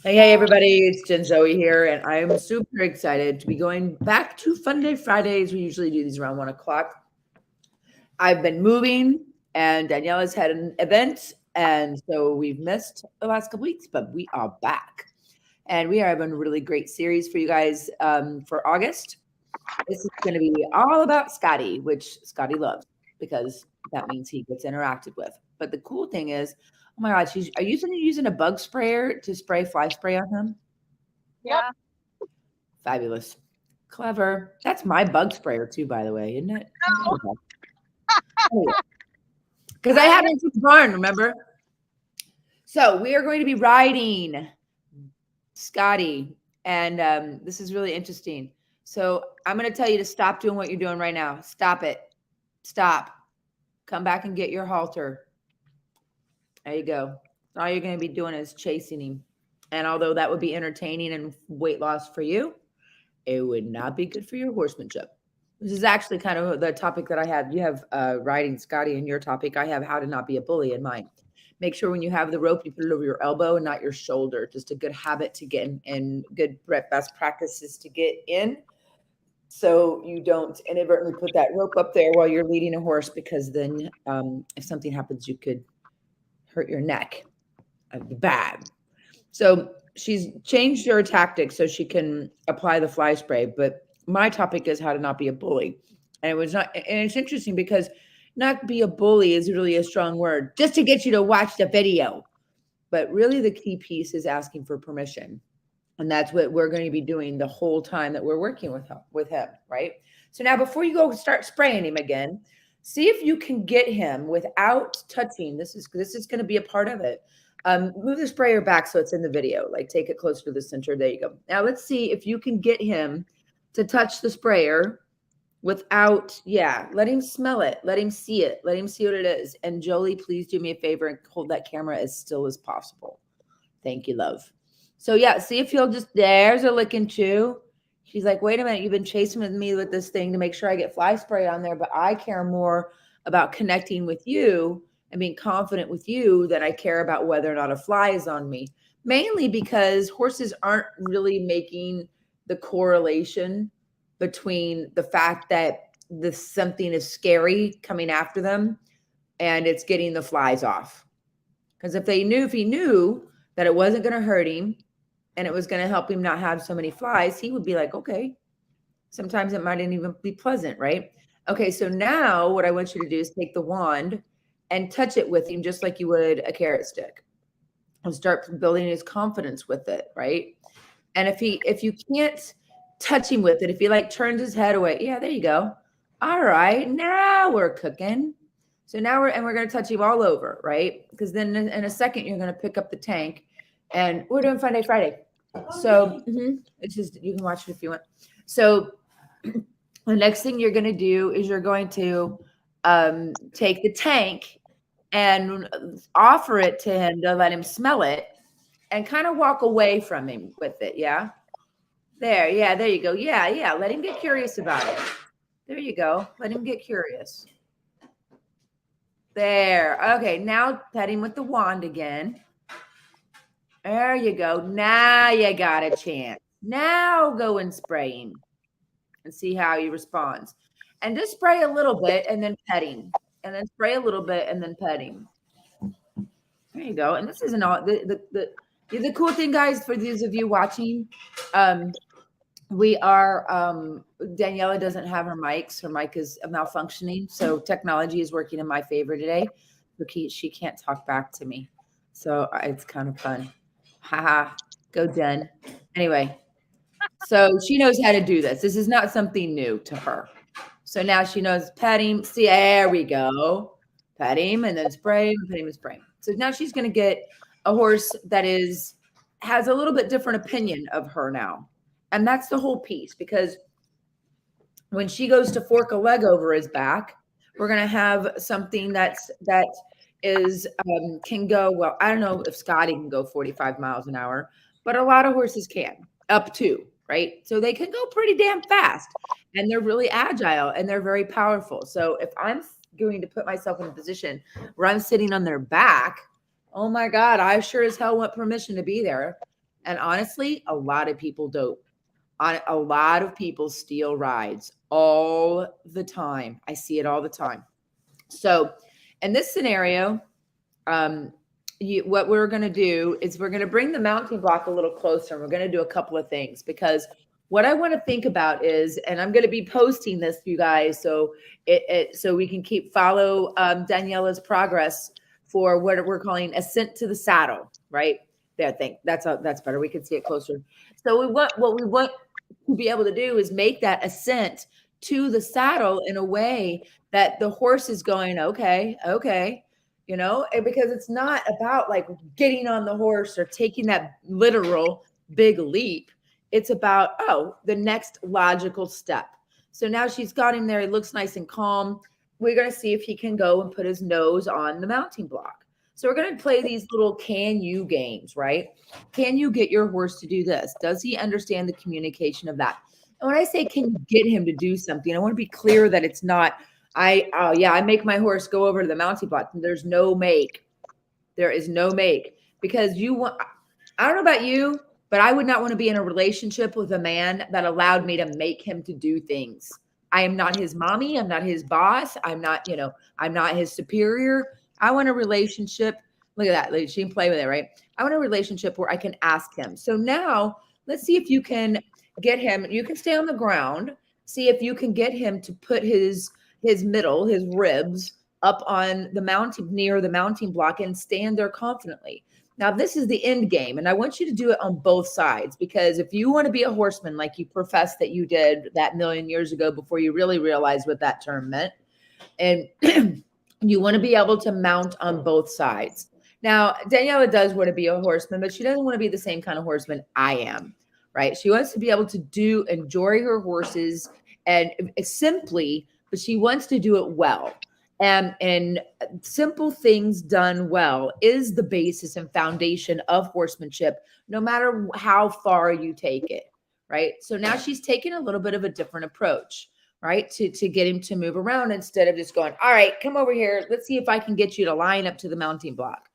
Hey, everybody, it's Jen Zoe here, and I'm super excited to be going back to FunDay Fridays. We usually do these around 1 o'clock. I've been moving, and Daniela's had an event, and so we've missed the last couple weeks, but we are back. And we are having a really great series for you guys for August. This is going to be all about Scotty, which Scotty loves because that means he gets interacted with. But the cool thing is, oh my God, are you using a bug sprayer to spray fly spray on him? Yeah. Fabulous. Clever. That's my bug sprayer too, by the way, isn't it? No. Because I had it in the barn, remember? So we are going to be riding Scotty, and this is really interesting. So I'm going to tell you to stop doing what you're doing right now. Stop it. Stop. Come back and get your halter. There you go. All you're going to be doing is chasing him. And although that would be entertaining and weight loss for you, it would not be good for your horsemanship. This is actually kind of the topic that I have. You have riding Scotty in your topic. I have how to not be a bully in mine. Make sure when you have the rope, you put it over your elbow and not your shoulder. Just a good habit to get in and good best practices to get in. So you don't inadvertently put that rope up there while you're leading a horse, because then if something happens, you could hurt your neck. Bad. So she's changed her tactics so she can apply the fly spray. But my topic is how to not be a bully. And it was not, and it's interesting because not be a bully is really a strong word, just to get you to watch the video. But really, the key piece is asking for permission. And that's what we're going to be doing the whole time that we're working with him, right? So now, before you go start spraying him again, see if you can get him without touching. This is going to be a part of it. Move the sprayer back so it's in the video. Like, take it closer to the center. There you go. Now let's see if you can get him to touch the sprayer without, let him smell it. Let him see it. Let him see what it is. And Jolie, please do me a favor and hold that camera as still as possible. Thank you, love. So see if you'll just, there's a lick and chew. She's like, wait a minute, you've been chasing with me with this thing to make sure I get fly spray on there, but I care more about connecting with you and being confident with you than I care about whether or not a fly is on me. Mainly because horses aren't really making the correlation between the fact that something is scary coming after them and it's getting the flies off. Because if he knew that it wasn't going to hurt him and it was going to help him not have so many flies, he would be like, okay. Sometimes it mightn't even be pleasant, right? Okay, so now what I want you to do is take the wand and touch it with him just like you would a carrot stick, and start building his confidence with it, right? And if you can't touch him with it, if he like turns his head away, there you go. All right, now we're cooking. So now we're going to touch him all over, right? Because then in a second you're going to pick up the tank, and we're doing FunDay Friday. So it's just, you can watch it if you want. So the next thing you're going to do is you're going to take the tank and offer it to him to let him smell it and kind of walk away from him with it. Yeah. There you go. Yeah. Let him get curious about it. There you go. Let him get curious. There. Okay. Now pet him with the wand again. There you go. Now you got a chance. Now go and spray him and see how he responds. And just spray a little bit and then pet him. And then spray a little bit and then pet him. There you go. And this isn't all the cool thing, guys, for those of you watching. We are Daniela doesn't have her mics. Her mic is malfunctioning. So technology is working in my favor today. She can't talk back to me. So it's kind of fun. Haha. Go Jen. Anyway. So she knows how to do this. This is not something new to her. So now she knows pet him. See, there we go. Pet him and then spray him, pet him and spray him. So now she's going to get a horse that has a little bit different opinion of her now. And that's the whole piece, because when she goes to fork a leg over his back, we're going to have something that can go, well, I don't know if Scotty can go 45 miles an hour, but a lot of horses can, up to, right? So they can go pretty damn fast, and they're really agile and they're very powerful. So if I'm going to put myself in a position where I'm sitting on their back, oh my God, I sure as hell want permission to be there. And honestly, a lot of people don't. A lot of people steal rides all the time. I see it all the time. So, in this scenario, um, what we're going to do is we're going to bring the mounting block a little closer. And we're going to do a couple of things because what I want to think about is, and I'm going to be posting this, you guys, so so we can follow Daniela's progress for what we're calling ascent to the saddle, right? There, I think that's better. We can see it closer. So what we want to be able to do is make that ascent to the saddle in a way that the horse is going, okay, okay, and because it's not about like getting on the horse or taking that literal big leap. It's about, oh, the next logical step. So now she's got him there. He looks nice and calm. We're going to see if he can go and put his nose on the mounting block. So we're going to play these little can you games, right? Can you get your horse to do this? Does he understand the communication of that? And when I say can you get him to do something, I want to be clear that it's not, I make my horse go over to the mounting block. There's no make. There is no make because I don't know about you, but I would not want to be in a relationship with a man that allowed me to make him to do things. I am not his mommy. I'm not his boss. I'm not his superior. I want a relationship. Look at that. She can play with it, right? I want a relationship where I can ask him. So now let's see if you can get him. You can stay on the ground. See if you can get him to put his middle, his ribs up on the mounting, near the mounting block, and stand there confidently. Now, this is the end game, and I want you to do it on both sides, because if you want to be a horseman like you professed that you did that million years ago before you really realized what that term meant, and you want to be able to mount on both sides. Now, Daniela does want to be a horseman, but she doesn't want to be the same kind of horseman I am, right? She wants to be able to enjoy her horses and simply, but she wants to do it well. And simple things done well is the basis and foundation of horsemanship, no matter how far you take it, right? So now she's taking a little bit of a different approach, right? To get him to move around instead of just going, all right, come over here. Let's see if I can get you to line up to the mounting block.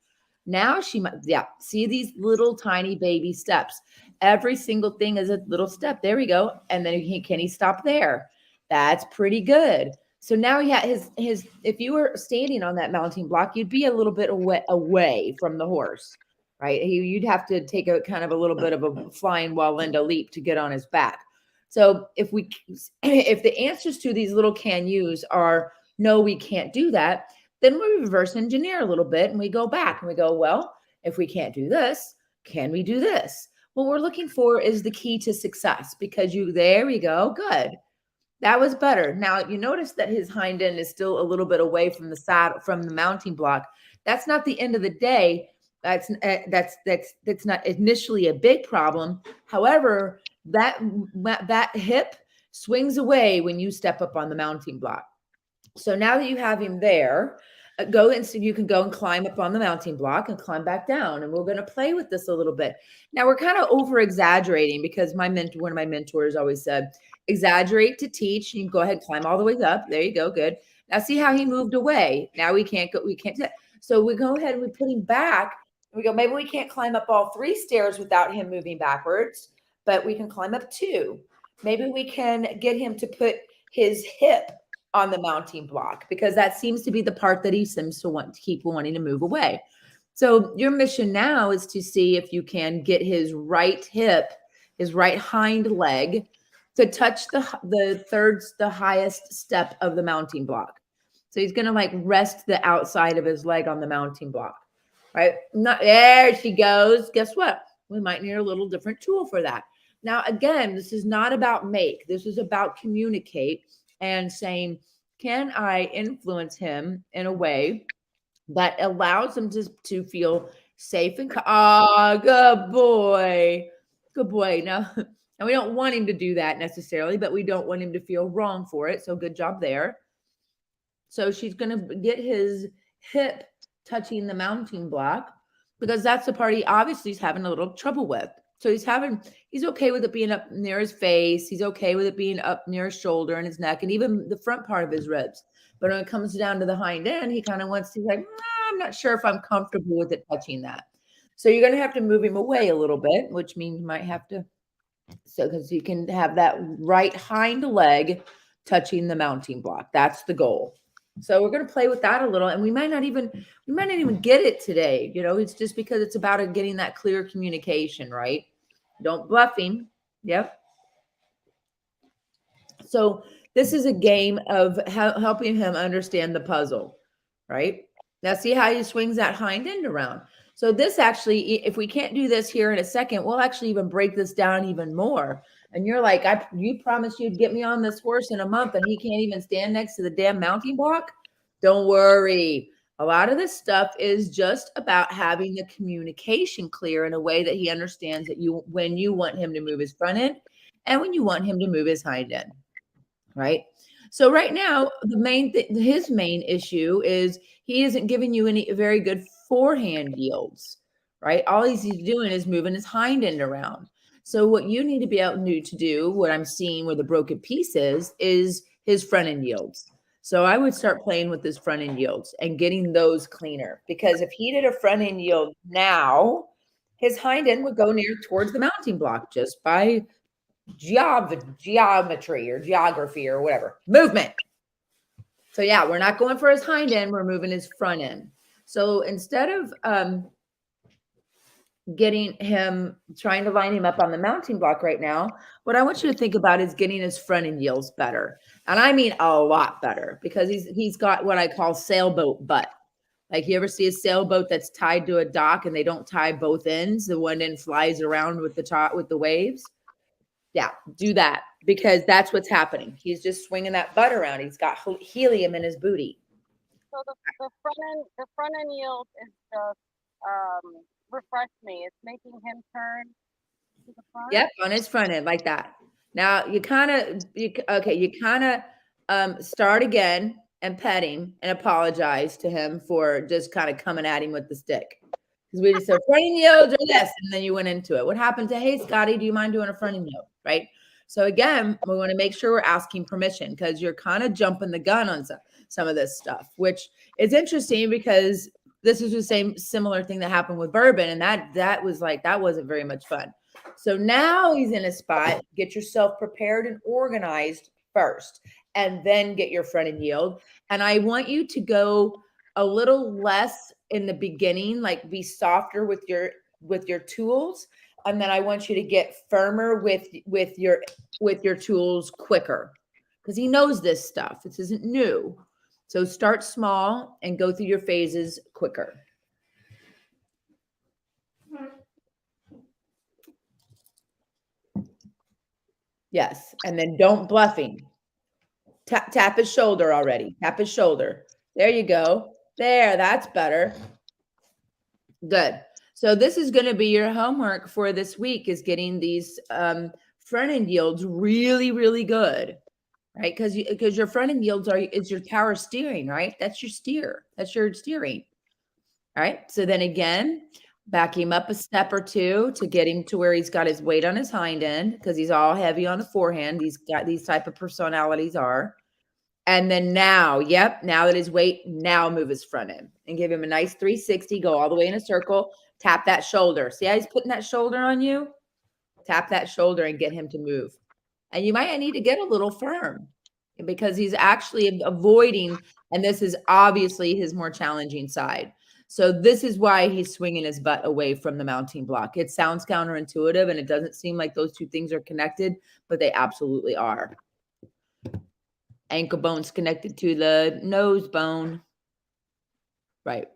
Now she might, see these little tiny baby steps. Every single thing is a little step. There we go. And then can he stop there? That's pretty good. So now his if you were standing on that mounting block, you'd be a little bit away from the horse, right? You'd have to take a kind of a little bit of a flying Walenda leap to get on his back. So if the answers to these little can yous are no, we can't do that, then we reverse engineer a little bit and we go back and we go, well, if we can't do this, can we do this? What we're looking for is the key to success, because there we go. Good. That was better. Now you notice that his hind end is still a little bit away from the saddle, from the mounting block. That's not the end of the day. That's not initially a big problem. However, that hip swings away when you step up on the mounting block. So now that you have him there, you can go and climb up on the mounting block and climb back down. And we're going to play with this a little bit. Now we're kind of over exaggerating, because one of my mentors always said, exaggerate to teach. You can go ahead and climb all the way up. There you go. Good. Now see how he moved away. Now we can't do that. So we go ahead and we put him back. We go, maybe we can't climb up all 3 stairs without him moving backwards, but we can climb up 2. Maybe we can get him to put his hip on the mounting block, because that seems to be the part that he seems to keep wanting to move away. So your mission now is to see if you can get his right hip, his right hind leg, to touch the highest step of the mounting block. So he's going to like rest the outside of his leg on the mounting block, right? There she goes. Guess what? We might need a little different tool for that. Now, again, this is not about make. This is about communicate and saying, can I influence him in a way that allows him to feel safe and good boy. Good boy. Now, we don't want him to do that necessarily, but we don't want him to feel wrong for it. So good job there. So she's going to get his hip touching the mounting block, because that's the part he obviously is having a little trouble with. So he's okay with it being up near his face. He's okay with it being up near his shoulder and his neck and even the front part of his ribs. But when it comes down to the hind end, he kind of wants to like, I'm not sure if I'm comfortable with it touching that. So you're going to have to move him away a little bit, which means you might have to, so because you can have that right hind leg touching the mounting block. That's the goal. So we're going to play with that a little, and we might not even get it today. It's just because it's about getting that clear communication, right? Don't bluffing. Yep. So this is a game of helping him understand the puzzle, right? Now see how he swings that hind end around. So this actually, if we can't do this here in a second, we'll actually even break this down even more. And you're like, you promised you'd get me on this horse in a month, and he can't even stand next to the damn mounting block. Don't worry. A lot of this stuff is just about having the communication clear in a way that he understands that when you want him to move his front end and when you want him to move his hind end. Right. So right now, his main issue is he isn't giving you any very good forehand yields, right? All he's doing is moving his hind end around. So what you need to be able to do, what I'm seeing where the broken piece is his front end yields. So I would start playing with his front end yields and getting those cleaner, because if he did a front end yield now, his hind end would go near towards the mounting block just by geometry or geography or whatever, movement. So yeah, we're not going for his hind end, we're moving his front end. So instead of getting him, trying to line him up on the mounting block right now, what I want you to think about is getting his front end yields better. And I mean a lot better, because he's got what I call sailboat butt. Like, you ever see a sailboat that's tied to a dock and they don't tie both ends? The one end flies around with the top with the waves. Yeah, do that, because that's what's happening. He's just swinging that butt around. He's got helium in his booty. So the front end yield is just refresh me. It's making him turn to the front. Yep, on his front end like that. Now you kind of start again and pet him and apologize to him for just kind of coming at him with the stick. Because we just said front end yields or this, and then you went into it. What happened to, hey, Scotty, do you mind doing a front end yield? Right. So again, we want to make sure we're asking permission, because you're kind of jumping the gun on some of this stuff, which is interesting, because this is the similar thing that happened with Bourbon, and that wasn't very much fun. So now he's in a spot. Get yourself prepared and organized first, and then get your front end yield. And I want you to go a little less in the beginning, like be softer with your tools, and then I want you to get firmer with your tools quicker, because he knows this stuff. This isn't new. So start small and go through your phases quicker. Yes, and then don't bluffing. Tap his shoulder already. Tap his shoulder. There you go. There, that's better. Good. So this is going to be your homework for this week, is getting these front end yields really, really good, right? Because your front end yields is your power steering, right? That's your steer. That's your steering. All right. So then again, back him up a step or two to get him to where he's got his weight on his hind end, because he's all heavy on the forehand. He's got these type of personalities are. And then now that his weight, now move his front end and give him a nice 360, go all the way in a circle, tap that shoulder. See how he's putting that shoulder on you? Tap that shoulder and get him to move. And you might need to get a little firm, because he's actually avoiding, and this is obviously his more challenging side. So this is why he's swinging his butt away from the mounting block. It sounds counterintuitive, and it doesn't seem like those two things are connected, but they absolutely are. Ankle bone's connected to the nose bone. Right.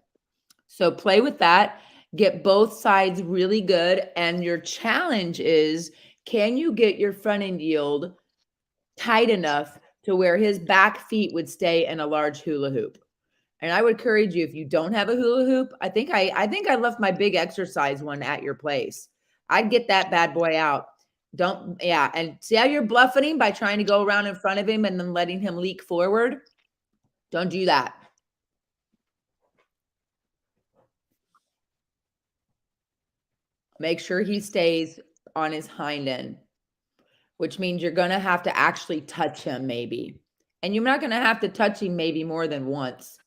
So play with that. Get both sides really good. And your challenge is, can you get your front end yield tight enough to where his back feet would stay in a large hula hoop? And I would encourage you, if you don't have a hula hoop, I think I left my big exercise one at your place. I'd get that bad boy out. And see how you're bluffing him by trying to go around in front of him and then letting him leak forward? Don't do that. Make sure he stays on his hind end, which means you're going to have to actually touch him maybe. And you're not going to have to touch him maybe more than once,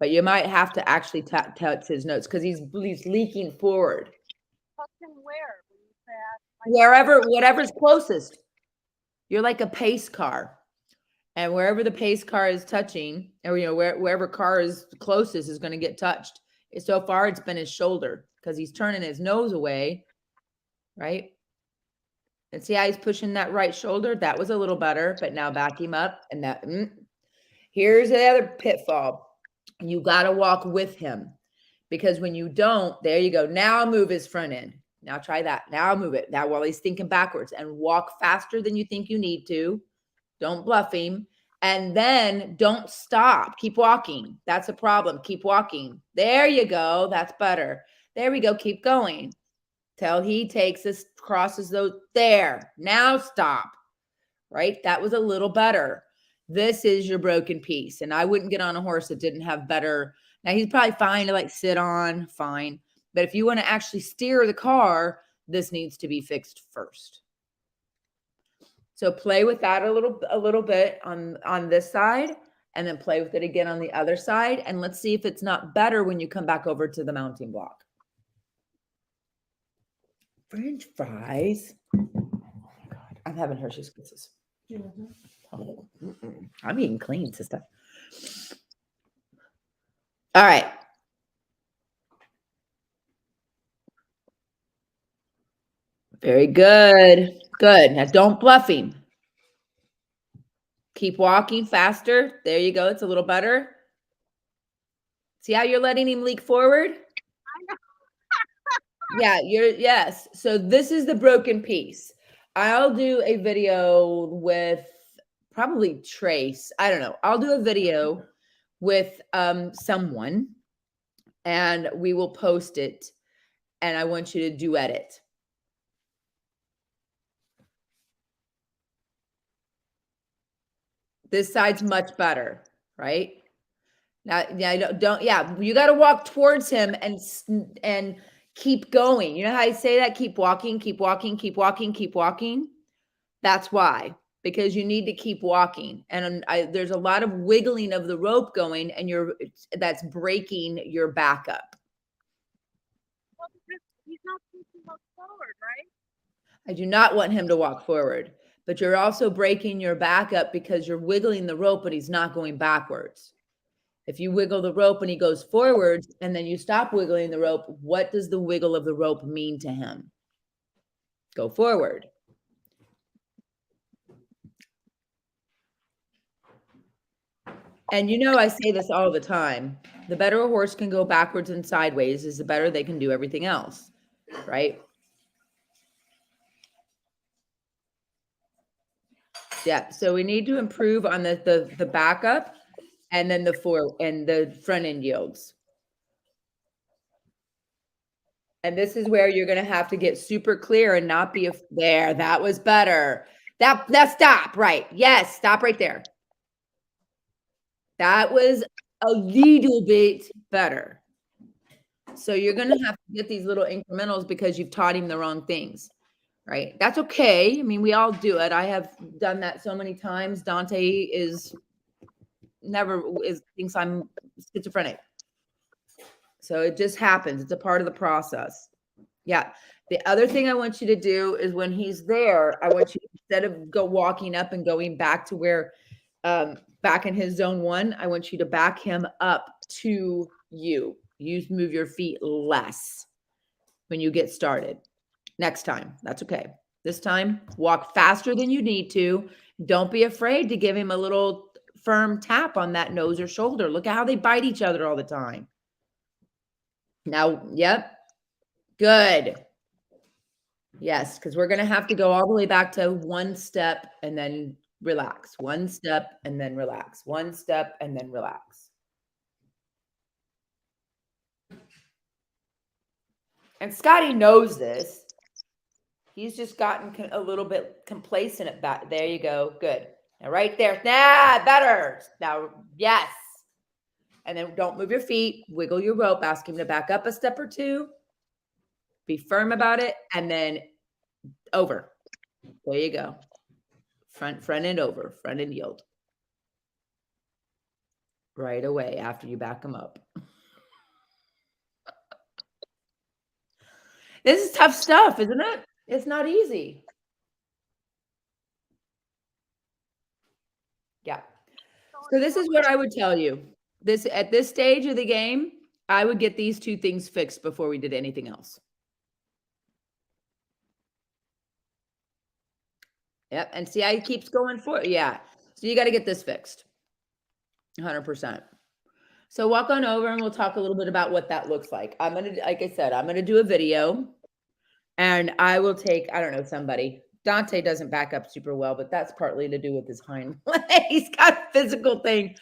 But you might have to actually touch his nose because he's leaking forward. Touch him where? When you say Wherever, whatever's closest. You're like a pace car. And wherever the pace car is touching, or wherever car is closest is going to get touched. So far, it's been his shoulder because he's turning his nose away, right? And see how he's pushing that right shoulder? That was a little better, but now back him up. And that, here's the other pitfall. You got to walk with him because when you don't, there you go. Now move his front end. Now try that. Now move it. Now while he's thinking backwards and walk faster than you think you need to. Don't bluff him. And then don't stop. Keep walking. That's a problem. Keep walking. There you go. That's better. There we go. Keep going. Till he takes us, crosses those. There. Now stop. Right? That was a little better. This is your broken piece. And I wouldn't get on a horse that didn't have better. Now he's probably fine to like sit on, fine. But if you want to actually steer the car, this needs to be fixed first. So play with that a little bit on this side, and then play with it again on the other side. And let's see if it's not better when you come back over to the mounting block. French fries. Oh my God, I'm having Hershey's Kisses. Oh, I'm eating clean, sister. All right. Very good. Good. Now don't bluff him. Keep walking faster. There you go. It's a little better. See how you're letting him leak forward? Yeah, yes. So this is the broken piece. I'll do a video with probably Trace. I don't know. I'll do a video with someone and we will post it and I want you to duet it. This side's much better, right? Now, yeah, you got to walk towards him and keep going. You know how I say that? Keep walking, keep walking, keep walking, keep walking. That's why, because you need to keep walking. And there's a lot of wiggling of the rope going, and that's breaking your back up. Well, because he's not supposed to walk forward, right? I do not want him to walk forward, but you're also breaking your back up because you're wiggling the rope, but he's not going backwards. If you wiggle the rope and he goes forwards and then you stop wiggling the rope, what does the wiggle of the rope mean to him? Go forward. And you know, I say this all the time. The better a horse can go backwards and sideways is the better they can do everything else, right? Yeah, so we need to improve on the backup and then the front end yields. And this is where you're going to have to get super clear and not be there. That was better. That stop, right? Yes, stop right there. That was a little bit better. So you're going to have to get these little incrementals because you've taught him the wrong things, right? That's okay. I mean, we all do it. I have done that so many times. Dante thinks I'm schizophrenic. So it just happens. It's a part of the process. Yeah. The other thing I want you to do is when he's there, I want you, instead of walking up and going back to where, back in his zone 1, I want you to back him up to you. Move your feet less when you get started. Next time, that's okay. This time, walk faster than you need to. Don't be afraid to give him a little firm tap on that nose or shoulder. Look at how they bite each other all the time. Now, yep, good. Yes, because we're going to have to go all the way back to 1 step and then relax. 1 step and then relax. 1 step and then relax. And Scotty knows this. He's just gotten a little bit complacent at that. There you go. Good. Now right there. Better. Now, yes. And then don't move your feet. Wiggle your rope. Ask him to back up a step or 2. Be firm about it. And then over. There you go. Front end over. Front end yield. right away after you back them up. This is tough stuff, isn't it? It's not easy. Yeah. So this is what I would tell you. This at this stage of the game, I would get these two things fixed before we did anything else. Yep. And see how he keeps going for it. Yeah. So you got to get this fixed. 100%. So walk on over and we'll talk a little bit about what that looks like. I'm going to, like I said, I'm going to do a video and I will take, I don't know, somebody. Dante doesn't back up super well, but that's partly to do with his hind leg. He's got a physical thing.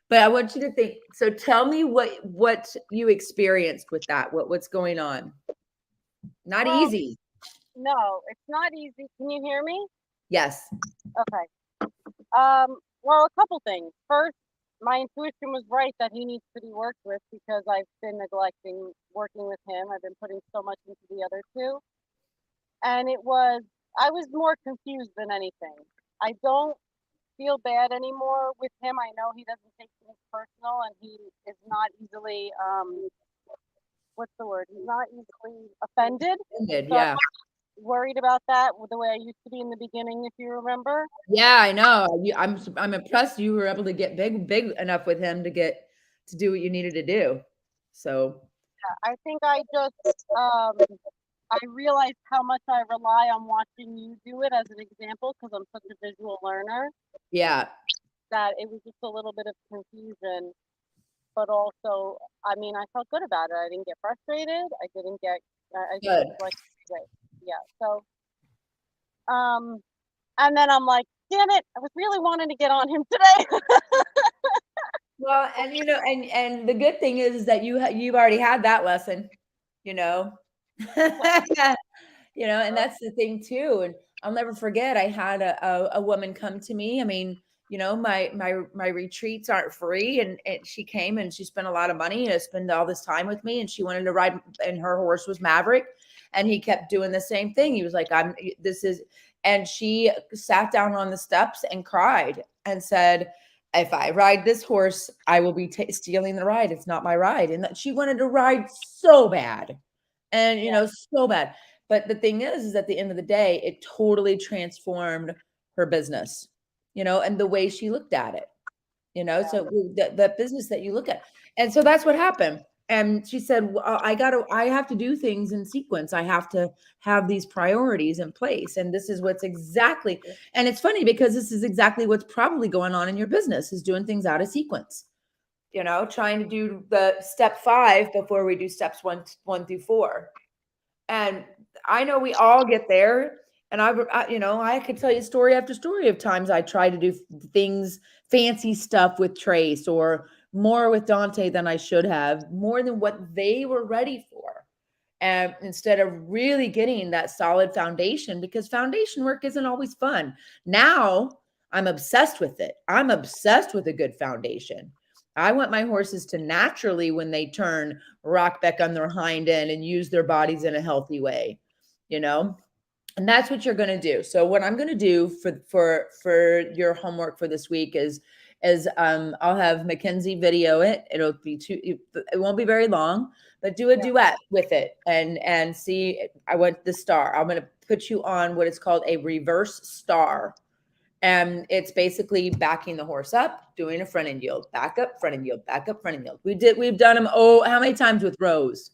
But I want you to think. So tell me what you experienced with that. What's going on? Not Well, easy. no, it's not easy. Can you hear me? Yes. Okay. Well, a couple things. First, my intuition was right that he needs to be worked with because I've been neglecting working with him. I've been putting so much into the other two. And I was more confused than anything. I don't feel bad anymore with him. I know he doesn't take things personal and he is not easily, what's the word? He's not easily offended. Ended, So I'm yeah. not worried about that the way I used to be in the beginning, if you remember. Yeah, I know. I'm impressed you were able to get big enough with him to do what you needed to do. So I think I realized how much I rely on watching you do it as an example because I'm such a visual learner yeah, that it was just a little bit of confusion. But also, I mean, I felt good about it. I didn't get frustrated. I just good. was like, great. Yeah. So, um, and then I'm like, damn it, I was really wanting to get on him today. Well, and and the good thing is that you've already had that lesson, you know. And that's the thing too. And I'll never forget, I had a woman come to me. I mean, my retreats aren't free, and she came and she spent a lot of money to spend all this time with me, and she wanted to ride, and her horse was Maverick, and he kept doing the same thing. He was like, and she sat down on the steps and cried and said, if I ride this horse, I will be stealing the ride. It's not my ride. And that she wanted to ride so bad. And, Yeah. so bad. But the thing is at the end of the day, it totally transformed her business, and the way she looked at it, Yeah. so the business that you look at. And so that's what happened. And she said, well, I have to do things in sequence. I have to have these priorities in place. And this is what's exactly, and it's funny because this is exactly what's probably going on in your business is doing things out of sequence, trying to do the step 5 before we do steps 1 through 4. And I know we all get there. And I could tell you story after story of times I tried to do things, fancy stuff with Trace or more with Dante than I should have, more than what they were ready for. And instead of really getting that solid foundation, because foundation work isn't always fun. Now I'm obsessed with it. I'm obsessed with a good foundation. I want my horses to naturally, when they turn, rock back on their hind end and use their bodies in a healthy way, and that's what you're going to do. So what I'm going to do for your homework for this week is I'll have Mackenzie video it. It won't be very long, but do a duet with it and see. I want the star. I'm going to put you on what is called a reverse star. And it's basically backing the horse up, doing a front end yield, back up, front end yield, back up, front end yield. We've done them. Oh, how many times with Rose?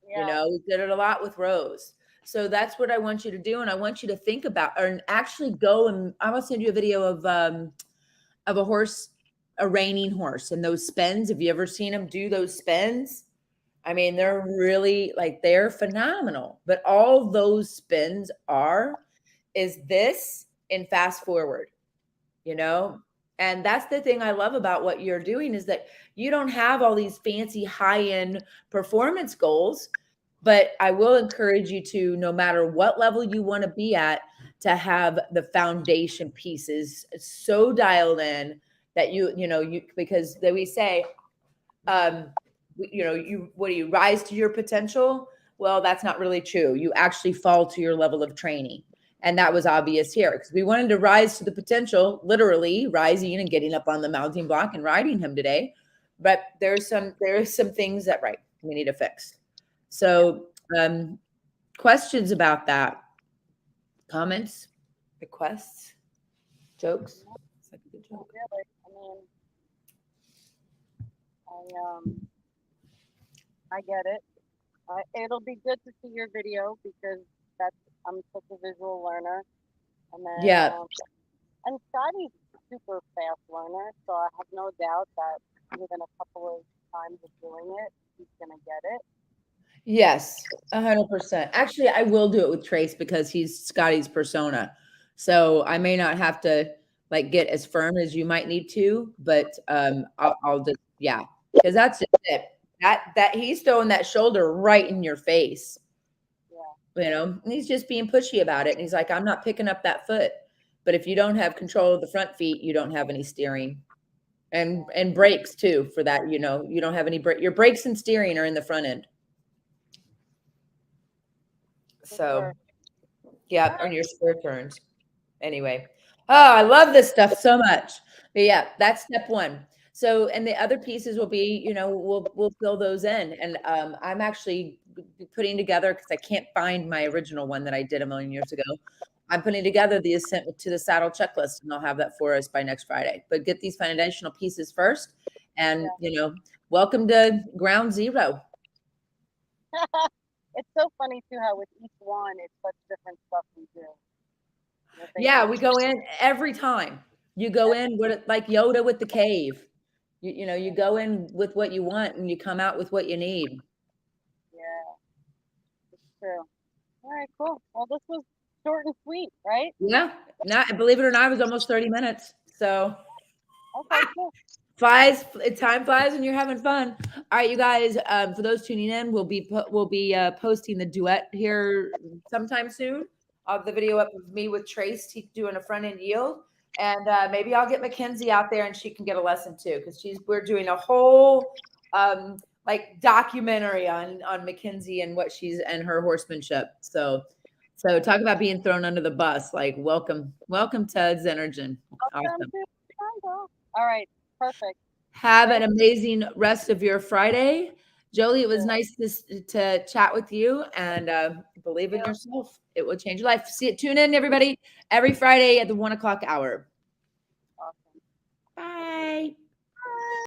Yeah. We did it a lot with Rose. So that's what I want you to do. And I want you to think about, or actually go, and I will send you a video of a horse, a reining horse, and those spins. Have you ever seen them do those spins? I mean, they're really they're phenomenal. But all those spins is this in fast forward, and that's the thing I love about what you're doing is that you don't have all these fancy high-end performance goals, but I will encourage you to, no matter what level you want to be at, to have the foundation pieces so dialed in that because we say, what do you rise to your potential? Well, that's not really true. You actually fall to your level of training. And that was obvious here because we wanted to rise to the potential, literally rising and getting up on the mounting block and riding him today. But there's some things that we need to fix. So questions about that, comments, requests, jokes. It's like a good joke. Really, I mean, I get it. It'll be good to see your video because that's I'm such a visual learner, and then Yeah. And Scotty's a super fast learner, so I have no doubt that within a couple of times of doing it, he's gonna get it. Yes, 100%. Actually, I will do it with Trace because he's Scotty's persona. So I may not have to like get as firm as you might need to, but I'll just because that's just it. That he's throwing that shoulder right in your face. Yeah. You know, and he's just being pushy about it. And he's like, I'm not picking up that foot. But if you don't have control of the front feet, you don't have any steering. And brakes too for that, you know, you don't have any brake. Your brakes and steering are in the front end. So, yeah, on your square turns. Anyway, oh, I love this stuff so much. But yeah, that's step one. So, and the other pieces will be, you know, we'll fill those in. And I'm actually putting together because I can't find my original one that I did a million years ago. I'm putting together the ascent to the saddle checklist, and I'll have that for us by next Friday. But get these foundational pieces first, and you know, welcome to ground zero. It's so funny too how with each one it's such different stuff we do. Yeah, we go in every time. You go in with like Yoda with the cave. You know, you go in with what you want and you come out with what you need. Yeah, it's true. All right, cool. Well, this was short and sweet, right? Yeah. Not believe it or not, it was almost 30 minutes. So Okay, cool. time flies when you're having fun. All right, you guys, for those tuning in, we'll be posting the duet here sometime soon of the video up of me with Trace doing a front end yield. And maybe I'll get Mackenzie out there and she can get a lesson too, because we're doing a whole like documentary on Mackenzie and what she's and her horsemanship. So talk about being thrown under the bus. Like welcome Ted Zenergen. Awesome. All right, perfect. Have an amazing rest of your Friday. Jolie, it was nice to chat with you, and believe in yourself. It will change your life. Tune in, everybody, every Friday at the 1 o'clock hour. Awesome. Bye.